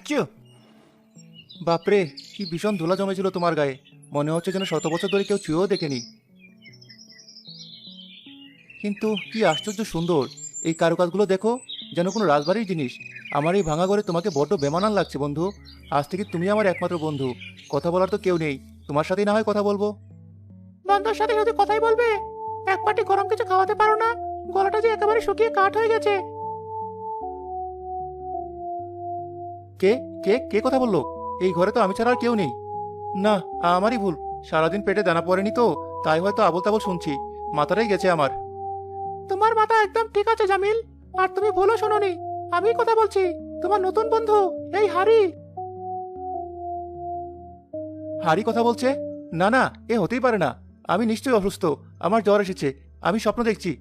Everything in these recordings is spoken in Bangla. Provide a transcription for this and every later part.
আচ্ছু। বাপরে, কি ভীষণ ধুলা জমেছিল তোমার গায়ে। মনে হচ্ছে যেন শত বছর ধরে কেউ ছুঁয়েও দেখেনি। কিন্তু কি আশ্চর্য সুন্দর এই কারুকাজগুলো দেখো, যেন কোনো রাজবাড়ির জিনিস। আমার এই ভাঙা ঘরে তোমাকে বড্ড বেমানান লাগছে বন্ধু। আজ থেকে তুমি আমার একমাত্র বন্ধু। কথা বলার তো কেউ নেই, তোমার সাথেই না হয় কথা বলবো। বন্ধুর সাথে যদি কথাই বলবে, এক পাটি গরম কিছু খাওয়াতে পারো না? গলাটা যে একেবারে শুকিয়ে কাঠ হয়ে গেছে। কে কে কে কথা বললো? এই ঘরে তো আমি ছাড়া আর কেউ নেই। না, আমারই ভুল। সারাদিন পেটে দানা পড়েনি তো, তাই হয়তো আবোল তাবোল শুনছি। মাথাটাই গেছে আমার। তোমার মাথা একদম ঠিক আছে জামিল। আর তুমি ভুলও শোনোনি, আমি কথা বলছি। তোমার নতুন বন্ধু, এই হারি। হারি কথা বলছে? না না, এ হতেই পারে না। আমি নিশ্চয়ই অসুস্থ। আমার জ্বর এসেছে। আমি স্বপ্ন দেখছি।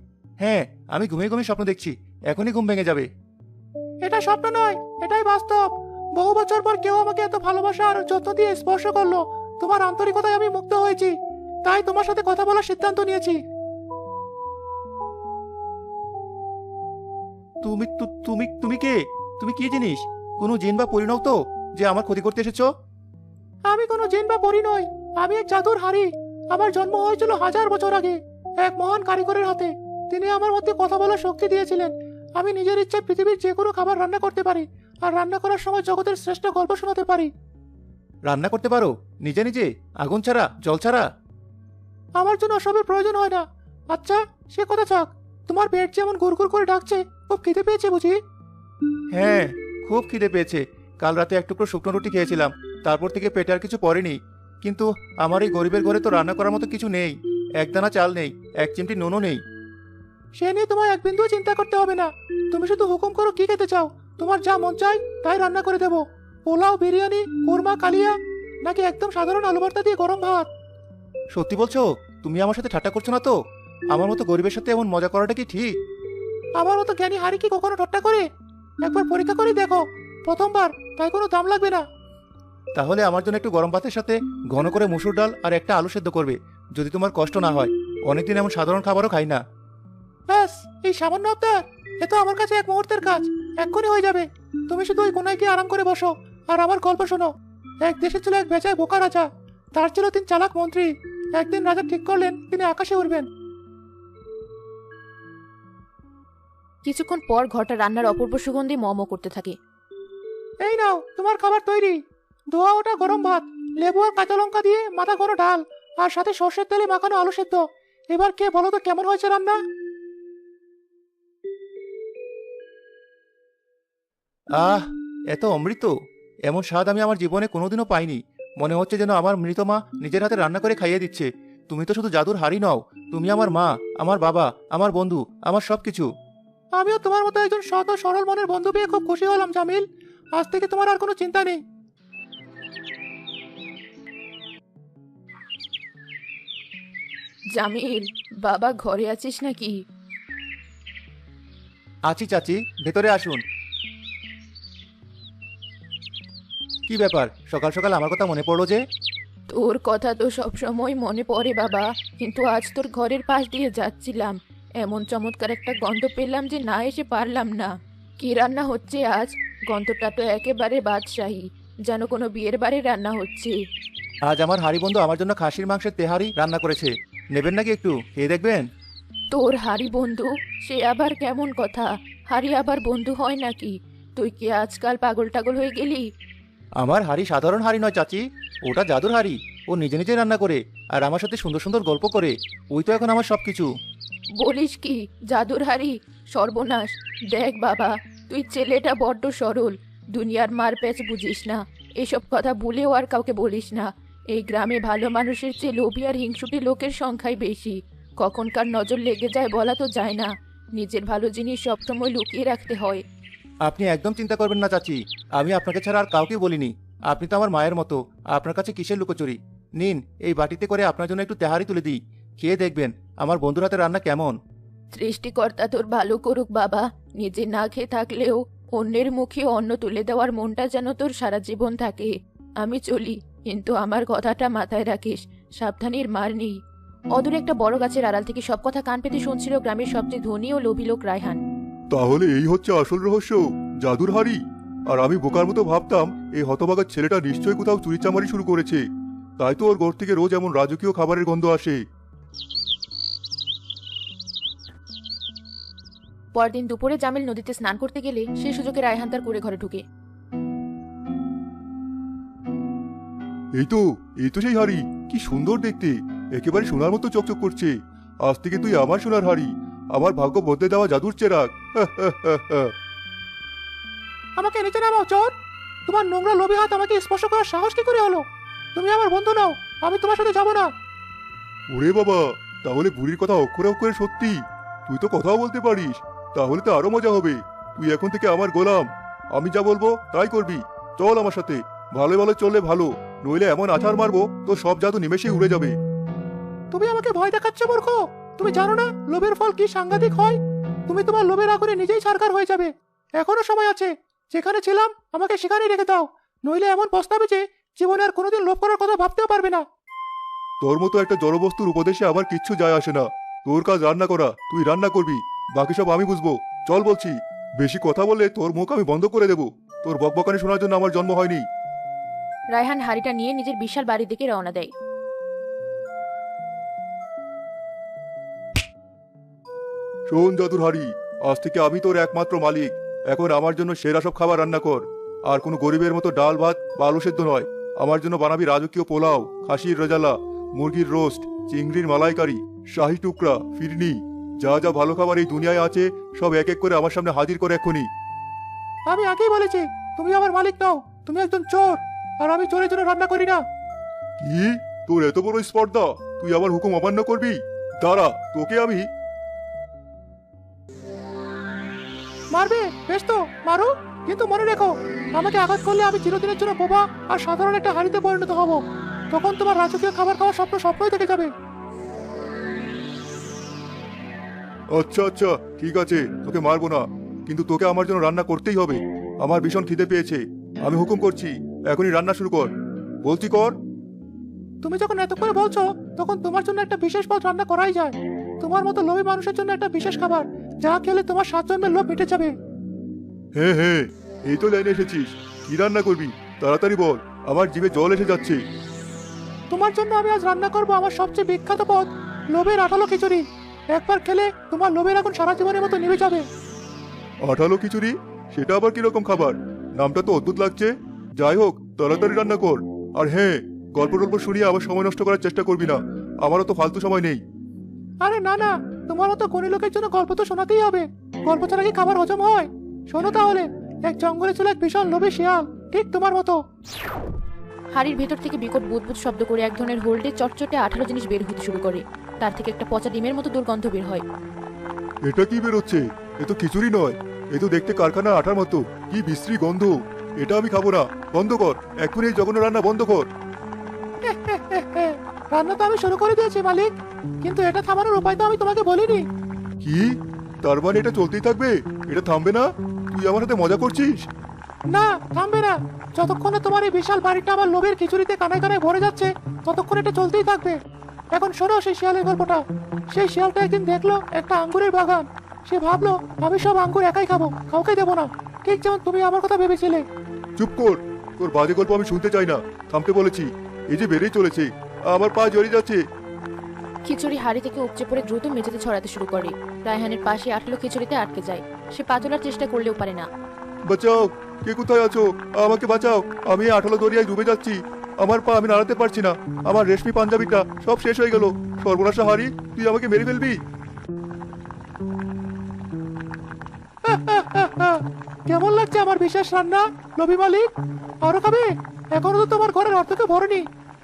হ্যাঁ, আমি ঘুমিয়ে ঘুমিয়ে স্বপ্ন দেখছি। এখনই ঘুম ভেঙে যাবে। এটা স্বপ্ন নয়, এটাই বাস্তব। বহু বছর পর কেউ আমাকে এত ভালোবাসা আর যত্ন দিয়ে স্পর্শ করলো। তোমার আন্তরিকতায় আমি মুগ্ধ হয়েছি, তাই তোমার সাথে কথা বলার সিদ্ধান্ত নিয়েছি। তুমি তুমি তুমি কে? তুমি কি জিনিস? কোনো জিন বা পরি নও তো, যে আমার ক্ষতি করতে এসেছো? আমি কোনো জিন বা পরি নই। আমি এক জাদুর হারি। আমার জন্ম হয়েছিল হাজার বছর আগে, এক মহান কারিগরের হাতে। তিনি আমার মধ্যে কথা বলার শক্তি দিয়েছিলেন। আমি নিজের ইচ্ছায় পৃথিবীর যে কোনো খাবার রান্না করতে পারি, আর রান্না করার সময় জগতের শ্রেষ্ঠ গল্প শোনাতে পারি। রান্না করতে পারো? নিজে নিজে? আগুন ছাড়া, জল ছাড়া? আমার জন্য ওসবের প্রয়োজন হয় না। আচ্ছা, সে কথা থাক। তোমার পেট যেমন গুড়গুড় করে ডাকছে, খুব খিদে পেয়েছে বুঝি? হ্যাঁ, খুব খিদে পেয়েছে। কাল রাতে এক টুকরো শুকনো রুটি খেয়েছিলাম, তারপর থেকে পেটে আর কিছু পড়েনি। কিন্তু আমার এই গরিবের ঘরে তো রান্না করার মতো কিছু নেই। একদানা চাল নেই, এক চিমটি নুনও নেই। সে নিয়ে তোমায় এক বিন্দুও চিন্তা করতে হবে না। তুমি শুধু হুকুম করো কি খেতে চাও। তোমার যা মন চায় তাই রান্না করে দেবো। পোলাও, বিরিয়ানি, কোরমা, কালিয়া, নাকি একদম সাধারণ আলু ভর্তা দিয়ে গরম ভাত? সত্যি বলছো? তুমি আমার সাথে ঠাট্টা করছো না তো? আমার মতো গরিবের সাথে এমন মজা করাটা কি ঠিক? আমার মতো জ্ঞানী হারি কি কখনো ঠাট্টা করে? একবার পরীক্ষা করে দেখো। প্রথমবার, তাই কোনো দাম লাগবে না। তাহলে আমার জন্য একটু গরম ভাতের সাথে ঘন করে মসুর ডাল আর একটা আলু সেদ্ধ করবে, যদি তোমার কষ্ট না হয়। অনেকদিন এমন সাধারণ খাবারও খাই না। ব্যাস, এই সামান্য আবদার? এ তো আমার কাছে এক মুহূর্তের কাজ, এক্ষুনি হয়ে যাবে। তুমি শুধু ওই কোনায় গিয়ে আরাম করে বসো আর আমার গল্প শোনো। এক দেশে ছিল এক বেজায় বোকা রাজা। তার ছিল 3 চালাক মন্ত্রী। একদিন রাজা ঠিক করলেন তিনি আকাশে উড়বেন। কিছুক্ষণ পর ঘরটা রান্নার অপূর্ব সুগন্ধি ম ম করতে থাকে। এই নাও, তোমার খাবার তৈরি। ধোয়া ওটা গরম ভাত, লেবু আর কাঁচা লঙ্কা দিয়ে মাথা গরম ডাল, আর সাথে সর্ষের তেলে মাখানো আলু সেদ্ধ। এবার কে বলো তো কেমন হয়েছে রান্না? আহ, এত অমৃত! এমন স্বাদ আমি আমার জীবনে কোনোদিনও পাইনি। মনে হচ্ছে যেন আমার মৃত মা নিজের হাতে রান্না করে খাইয়ে দিচ্ছে। তুমি তো শুধু জাদুর হাড়ি নও, তুমি আমার মা, আমার বাবা, আমার বন্ধু, আমার সবকিছু। আমিও তোমার মতো একজন সৎ ও সরল মনের বন্ধু পেয়ে খুব খুশি হলাম জামিল। আজ থেকে তোমার আর কোনো চিন্তা নেই। জামিল, বাবা ঘরে আছিস নাকি? আছি চাচি, ভেতরে আসুন। কি ব্যাপার, সকাল সকাল আমার কথা মনে পড়লো যে? তোর কথা তো সব সময় মনে পড়ে বাবা, কিন্তু আজ তোর ঘরের পাশ দিয়ে যাচ্ছিলাম, এমন চমৎকার একটা গন্ধ পেলাম যে না এসে পারলাম না। কি রান্না হচ্ছে আজ? গন্ধটা তো একেবারে বাদশাহী, যেন কোনো বিয়ের বাড়ি রান্না হচ্ছে। আজ আমার হাড়ি বন্ধু আমার জন্য খাসির মাংসের তেহারি রান্না করেছে। নেবেন নাকি একটু খেয়ে দেখবেন? তোর হারি বন্ধু? সে আবার কেমন কথা? হারি আবার বন্ধু হয় নাকি? তুই কি আজকাল পাগল টাগল হয়ে গেলি? আমার হাড়ি সাধারণ হাড়ি নয় চাচি, ওটা জাদুর হাড়ি। ও নিজে নিজে রান্না করে আর আমার সাথে সুন্দর সুন্দর গল্প করে। ওই তো এখন আমার সবকিছু। বলিস কি, জাদুর হাড়ি? সর্বনাশ! দেখ বাবা, তুই ছেলেটা বড্ড সরল, দুনিয়ার মারপ্যাচ বুঝিস না। এসব কথা ভুলেও আর কাউকে বলিস না। এই গ্রামে ভালো মানুষের চেয়ে লোভী আর হিংসুটে লোকের সংখ্যাই বেশি। কখন কার নজর লেগে যায় বলা তো যায় না। নিজের ভালো জিনিস সবসময় লুকিয়ে রাখতে হয়। আপনি একদম চিন্তা করবেন না চাচি, আমি আপনাকে ছাড়া আর কাউকে বলিনি। আপনি তো আমার মায়ের মতো, আপনার কাছে কিসের লুকোচুরি? নিন, এই বাটিতে করে আপনার জন্য একটু তেহারি তুলে দিই। খেয়ে দেখবেন আমার বন্ধুর হাতে রান্না কেমন। সৃষ্টিকর্তা তোর ভালো করুক বাবা। নিজে না খেয়ে থাকলেও অন্যের মুখে অন্ন তুলে দেওয়ার মনটা যেন তোর সারা জীবন থাকে। আমি চলি, কিন্তু আমার কথাটা মাথায় রাখিস, সাবধানের মার নেই। অদূরে একটা বড় গাছের আড়াল থেকে সব কথা কান পেতে শুনছিল গ্রামের সবচেয়ে ধনী ও লোভী লোক রায়হান। তাহলে এই হচ্ছে আসল রহস্য, জাদুর হাড়ি। আর আমি বোকার মতো ভাবতাম এই হতভাগা ছেলেটা নিশ্চয়ই কোথাও চুরিচামারি শুরু করেছে। তাই তো ওর ঘর থেকে রোজ এমন রাজকীয় খাবারের গন্ধ আসে। পরদিন দুপুরে জামিল নদীতে স্নান করতে গেলে সেই সুযোগে রায়হান তার কুঁড়ে ঘরে ঢুকে। এই তো সেই হাড়ি, কি সুন্দর দেখতে, একেবারে সোনার মতো চকচক করছে। আজ থেকে তুই আমার সোনার হাড়ি, আমার ভাগ্য বদলে দেওয়া জাদুর চেরাগ। আমাকে নিচে নামাও চোর। তোমার নোংরা লোভী হাত আমাকে স্পর্শ করার সাহস কি করে হলো? তুমি আমার বন্ধু নাও, আমি তোমার সাথে যাব না। ওরে বাবা, তাহলে বুড়ির কথা অক্ষরে অক্ষরে সত্যি? তুই তো কথাও বলতে পারিস, তাহলে তো আরো মজা হবে। তুই এখন থেকে আমার গোলাম, আমি যা বলবো তাই করবি। চল আমার সাথে, ভালো ভালো চললে ভালো, নইলে এমন আছাড় মারবো তো সব জাদু নিমেষেই উড়ে যাবে। তুমি আমাকে ভয় দেখাচ্ছ মূর্খ? তুমি জানো না লোভের ফল কি সাংঘাতিক হয়? তুমি তোমার লোভের আগুনে নিজেই ছারখার হয়ে যাবে। এখনো সময় আছে, যেখানে ছিলাম আমাকে সেখানেই রেখে দাও, নইলে এমন পস্তাবে যে জীবনে আর কোনোদিন লোভ করার কথা ভাবতেও পারবে না। তোর মতো একটা জড়বস্তুর উপদেশে আবার কিচ্ছু যায় আসে না। তোর কাজ রান্না করা, তুই রান্না করবি, বাকি সব আমি বুঝবো। চল বলছি, বেশি কথা বললে তোর মুখ আমি বন্ধ করে দেবো। তোর বকবকানি শোনার জন্য আমার জন্ম হয়নি। রায়হান হাড়িটা নিয়ে নিজের বিশাল বাড়ির দিকে রওনা দেয়। শোন জাদুর হাড়ি, আজ থেকে আমি তোর একমাত্র মালিক। এখন আমার জন্য সেরা সব খাবার রান্না কর, আর কোনো গরিবের মতো ডাল ভাত বা আলু সেদ্ধ নয়। আমার জন্য বানাবি রাজকীয় পোলাও, খাসির রেজালা, মুরগির রোস্ট, চিংড়ির মালাইকারি, শাহী টুকরা, ফিরনি, যা যা ভালো খাবার এই দুনিয়ায় আছে সব এক এক করে আমার সামনে হাজির করে এক্ষুনি। আমি আগেই বলেছি তুমি আমার মালিক নাও, তুমি একজন চোর, আর আমি চোরের জন্য রান্না করি না। কি, তোর এত বড় স্পর্ধা? তুই আমার হুকুম অমান্য করবি? দাঁড়া, তোকে আমি। মারবে? বেশ তো মারো, কিন্তু মনে রেখো, আমাকে আঘাত করলে আমি চিরদিনের জন্য বোবা আর সাধারণ একটা হাড়িতে পরিণত হব। তখন তোমার রাজকীয় খাবার খাওয়ার স্বপ্ন স্বপ্নই থেকে যাবে। আচ্ছা আচ্ছা, ঠিক আছে, তোকে মারবো না, কিন্তু তোকে আমার জন্য রান্না করতেই হবে। আমার ভীষণ খিদে পেয়েছে, আমি হুকুম করছি, এখনই রান্না শুরু কর। বলছি কর। তুমি যখন এত করে বলছো, তখন তোমার জন্য একটা বিশেষ পদ রান্না করাই যায়। তোমার মতো লোভী মানুষের জন্য একটা বিশেষ খাবার, যা খেলে তোমার 7 জন্মের লোভ মিটে যাবে। হ্যাঁ হ্যাঁ, এই তো লাইনে এসেছিস। কি রান্না করবি তাড়াতাড়ি বল, আমার জিভে জল এসে যাচ্ছে। তোমার জন্য আমি আজ রান্না করব আমার সবচেয়ে বিখ্যাত পদ, লোভের আঠালো খিচুড়ি। একবার খেলে তোমার লোভের আগুন সারা জীবনের মতো নিভে যাবে। আঠালো খিচুড়ি? সেটা আবার কিরকম খাবার? নামটা তো অদ্ভুত লাগছে। যাই হোক, তাড়াতাড়ি রান্না কর। আর হ্যাঁ, গল্প টল্প শুনিয়ে আবার সময় নষ্ট করার চেষ্টা করবি না, আমারও তো ফালতু সময় নেই। আরে না না, তোমারও তো কোন লোকের জন্য গল্প তো শোনাতেই হবে। গল্প ছাড়া কি খাবার হজম হয়? শোনো তাহলে, এক জঙ্গলে ছিল এক বিশাল লোভী শিয়াল, ঠিক তোমার মতো। হাড়ির ভেতর থেকে বিকট বুদবুদ শব্দ করে এক ধরনের হোল্ডে চটচটে আঠালো জিনিস বের হতে শুরু করে। তার থেকে একটা পচা ডিমের মতো দুর্গন্ধ বের হয়। এটা কি বেরোচ্ছে? এ তো খিচুড়ি নয়, এ তো দেখতে কারখানার আটার মতো। কি বিশ্রী গন্ধ! এটা আমি খাবো না, বন্ধ কর এক্ষুনি, এই জঘন্য রান্না বন্ধ কর। রান্না তো আমি শুরু করে দিয়েছি মালিক, কিন্তু এটা থামানোর উপায় তো আমি তোমাকে বলিনি। কি, তার মানে এটা চলতেই থাকবে? এটা থামবে না? তুই আমার সাথে মজা করছিস? না, থামবে না। যতক্ষণে তোমার এই বিশাল বাড়িটা আমার লোভের খিচুড়িতে কানায় কানায় ভরে যাচ্ছে, ততক্ষণ এটা চলতেই থাকবে। এখন শোনো সেই শিয়ালের গল্পটা। সেই শিয়ালটা একদিন দেখলো একটা আঙ্গুরের বাগান। সে ভাবলো আমি সব আঙ্গুর একাই খাবো, কাউকে দেবো না, ঠিক যেমন তুমি আমার কথা ভেবেছিলে। চুপ কর, তোর বাজে গল্প আমি শুনতে চাই না, থামতে বলেছি। এই যে বেড়েই চলেছে, আমার পা জড়িয়ে যাচ্ছে। খিচুড়ি হাড়ি থেকে উপচে পড়ে দ্রুত মেঝেতে ছড়াতে শুরু করে। রায়হানের পাশে আঠালো খিচুড়িতে আটকে যায়। সে পা তোলার চেষ্টা করলেও পারে না। বাঁচাও, কে কোথায় আছো? আমাকে বাঁচাও, আমি এই আঠালো দরিয়ায় ডুবে যাচ্ছি। আমার পা আমি নাড়াতে পারছি না, আমার রেশমি পাঞ্জাবিটা সব শেষ হয়ে গেল। সর্বনাশা হারি, তুই আমাকে মেরে ফেলবি? কেমন লাগছে আমার বিশেষ রান্না, লোভী মালিক? আরো খাবে? এখনো তো তোমার ঘরের অর্ধেকে ভরেনি।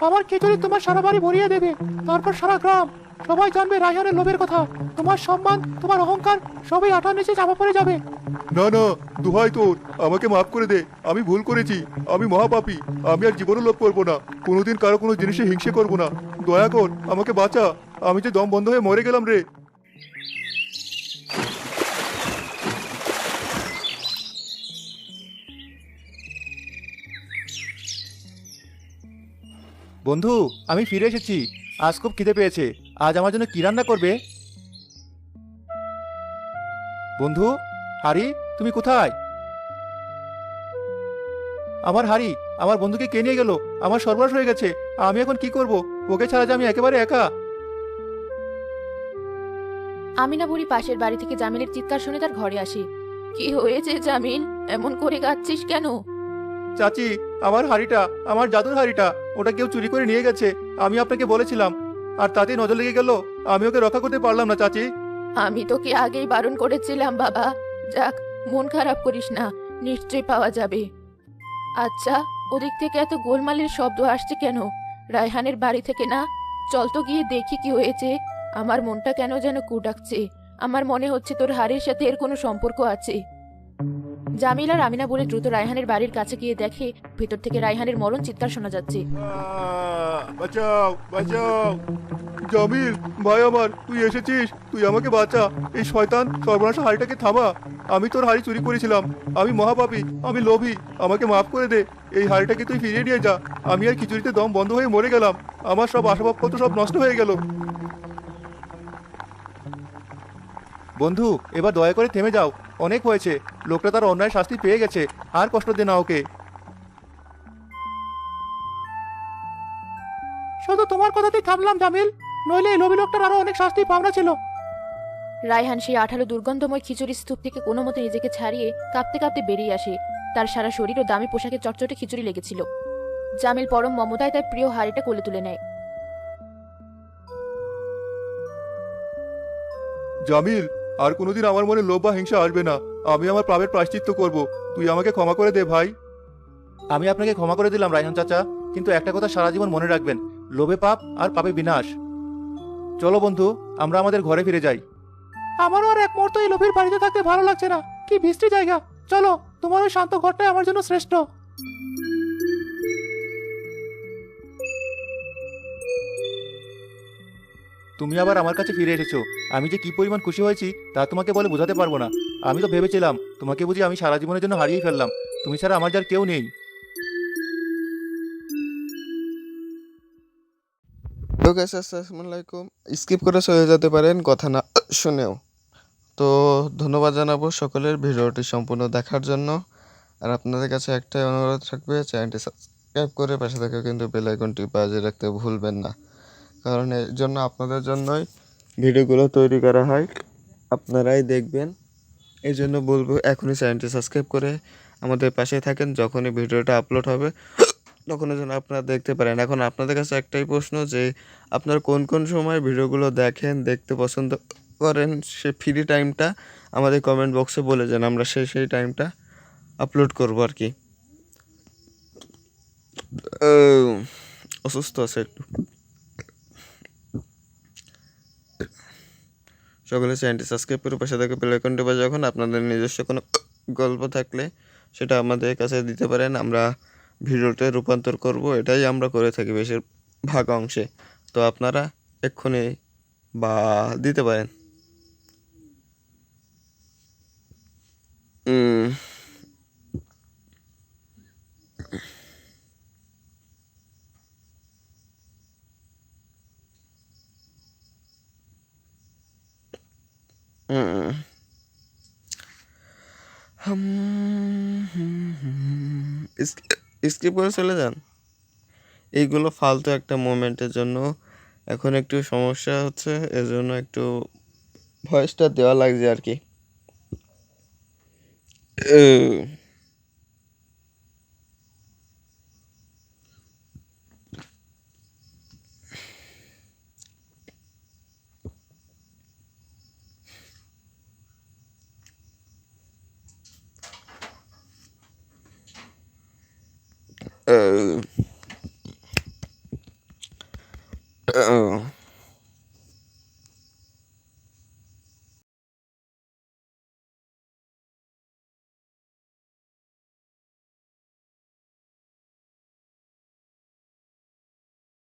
আমার খিচুড়ি তোমার সারা বাড়ি ভরিয়ে দেবে, তারপর সারা গ্রাম সবাই জানবে রায়হানের লোভের কথা। তোমার সম্মান, তোমার অহংকার সবই আঠার নিচে চাপা পড়ে যাবে। না না, দোহাই তোর, আমাকে মাফ করে দে। আমি ভুল করেছি, আমি মহাপাপী। আমি আর জীবনে লোভ করবো না, কোনোদিন কারো কোনো জিনিসে হিংসে করবো না। দয়া কর, আমাকে বাঁচা। আমি যে দম বন্ধ হয়ে মরে গেলাম রে। বন্ধু, আমি ফিরে এসেছি। আজ খুব খিদে পেয়েছে, আজ আমার জন্য কি রান্না করবে? বন্ধু, হারি, তুমি কোথায়? আমার হাড়ি, আমার বন্ধুকে কে নিয়ে গেল? আমার সর্বনাশ হয়ে গেছে। আমি এখন কি করব? ওকে ছাড়া যে আমি একেবারে একা। আমিনা বুড়ি পাশের বাড়ি থেকে জামিলের চিৎকার শুনে তার ঘরে আসে। কি হয়েছে জামিল, এমন করে কাঁদছিস কেন? চাচি, আমার হাড়িটা, আমার জাদুর হাড়িটা, ওটা কেউ চুরি করে নিয়ে গেছে। আমি আপনাকে বলেছিলাম, আর তাতেই নজর লেগে গেল। আমি ওকে রক্ষা করতে পারলাম না চাচি। আমি তোকে আগেই বারণ করেছিলাম বাবা। যাক, মন খারাপ করিস না, নিশ্চয়ই পাওয়া যাবে। আচ্ছা, ওদিক থেকে এত গোলমালের শব্দ আসছে কেন? রায়হানের বাড়ি থেকে না? চল তো গিয়ে দেখি কি হয়েছে। আমার মনটা কেন যেন কুডাকছে। আমার মনে হচ্ছে তোর হাড়ের সাথে এর কোনো সম্পর্ক আছে। জামিল আর আমিনা বলে দ্রুত রায়হানের বাড়ির কাছে গিয়ে দেখে ভেতর থেকে রায়হানের মরণ চিৎকার শোনা যাচ্ছে। বাঁচাও, বাঁচাও! জামিল ভাই আমার, তুই এসেছিস? তুই আমাকে বাঁচা। এই শয়তান সর্বনাশা হাড়িটাকে থামা। আমি তোর হাড়ি চুরি করেছিলাম। আমি মহাপাপী, আমি লোভী। আমাকে মাফ করে দে। এই হাড়িটাকে তুই ফিরিয়ে নিয়ে যা। আমি আর খিচুড়িতে দম বন্ধ হয়ে মরে গেলাম। আমার সব আসবাবপত্র সব নষ্ট হয়ে গেল। বন্ধু, এবার দয়া করে থেমে যাও। অনেক হয়েছে। লোকটা তার অন্যায় শাস্তি পেয়ে গেছে। আর কষ্ট দে না ওকে। শুধু তোমার কথাতেই থামলাম জামিল, নইলে এই লোভী লোকটার আরো অনেক শাস্তি পাওনা ছিল। রায়হান সেই আঠালো দুর্গন্ধময় খিচুড়ির স্তূপ থেকে কোনো মতে নিজেকে ছাড়িয়ে কাঁপতে কাঁপতে বেরিয়ে আসে। তার সারা শরীর ও দামি পোশাকে চটচটে খিচুড়ি লেগেছিল। জামিল পরম মমতায় তার প্রিয় হাড়িটা কোলে তুলে নেয়। জামিল, আর কোনোদিন আমার মনে লোভ বা হিংসা আসবে না। আমি আমার পাপের প্রায়শ্চিত্ত করব। তুই আমাকে ক্ষমা করে দে ভাই। আমি আপনাকে ক্ষমা করে দিলাম রায়হান চাচা, কিন্তু একটা কথা সারা জীবন মনে রাখবেন, লোভে পাপ আর পাপে বিনাশ। চলো বন্ধু, আমরা আমাদের ঘরে ফিরে যাই। আমারও আর এক মুহূর্ত এই লোভের বাড়িতে থাকতে ভালো লাগছে না। কি বিশ্রী জায়গা। চলো, তোমার ওই শান্ত ঘরটাই আমার জন্য শ্রেষ্ঠ। তুমি আবার আমার কাছে ফিরে এসেছো। আমি যে কি পরিমাণ খুশি হয়েছি তা তোমাকে বলে বোঝাতে পারবো না। আমি তো ভেবেছিলাম তোমাকে বুঝি আমি সারা জীবনের জন্য হারিয়ে ফেললাম। তুমি ছাড়া আমার যার কেউ নেই। তো গাইস, আসসালামু আলাইকুম। স্কিপ করে চলে যেতে পারেন কথা না শুনেও। তো ধন্যবাদ জানাবো সকলের ভিডিওটি সম্পূর্ণ দেখার জন্য। আর আপনাদের কাছে একটাই অনুরোধ থাকবে, চ্যানেলটি সাবস্ক্রাইব করে পাশে থাকা কিন্তু বেল আইকনটি বাজিয়ে রাখতে ভুলবেন না, কারণ এর জন্য আপনাদের জন্যই ভিডিওগুলো তৈরি করা হয়, আপনারাই দেখবেন। এই জন্য বলবো এখনই চ্যানেলটি সাবস্ক্রাইব করে আমাদের পাশে থাকেন। যখনই ভিডিওটা আপলোড হবে তখন যেন আপনারা দেখতে পারেন। এখন আপনাদের কাছে একটাই প্রশ্ন যে আপনারা কোন কোন সময় ভিডিওগুলো দেখেন, দেখতে পছন্দ করেন, সে ফ্রি টাইমটা আমাদের কমেন্ট বক্সে বলে যান, আমরা সেই টাইমটা আপলোড করবো আর কি। অসুস্থ আছে একটু। সকলে চ্যানেলটি সাবস্ক্রাইব করে পাশে থাকে বেল আইকনটি বাজে। যখন আপনাদের নিজস্ব কোনো গল্প থাকলে সেটা আমাদের কাছে দিতে পারেন, আমরা ভিডিওতে রূপান্তর করব। এটাই আমরা করে থাকি বেশিরভাগ অংশে। তো আপনারা এক্ষুনি বা দিতে পারেন। উম, উম, স্কিপ করে চলে যান। এইগুলো ফালতু একটা মোমেন্টের জন্য এখন একটু সমস্যা হচ্ছে, এজন্য একটু ভয়েসটা দেওয়া লাগছে আর কি।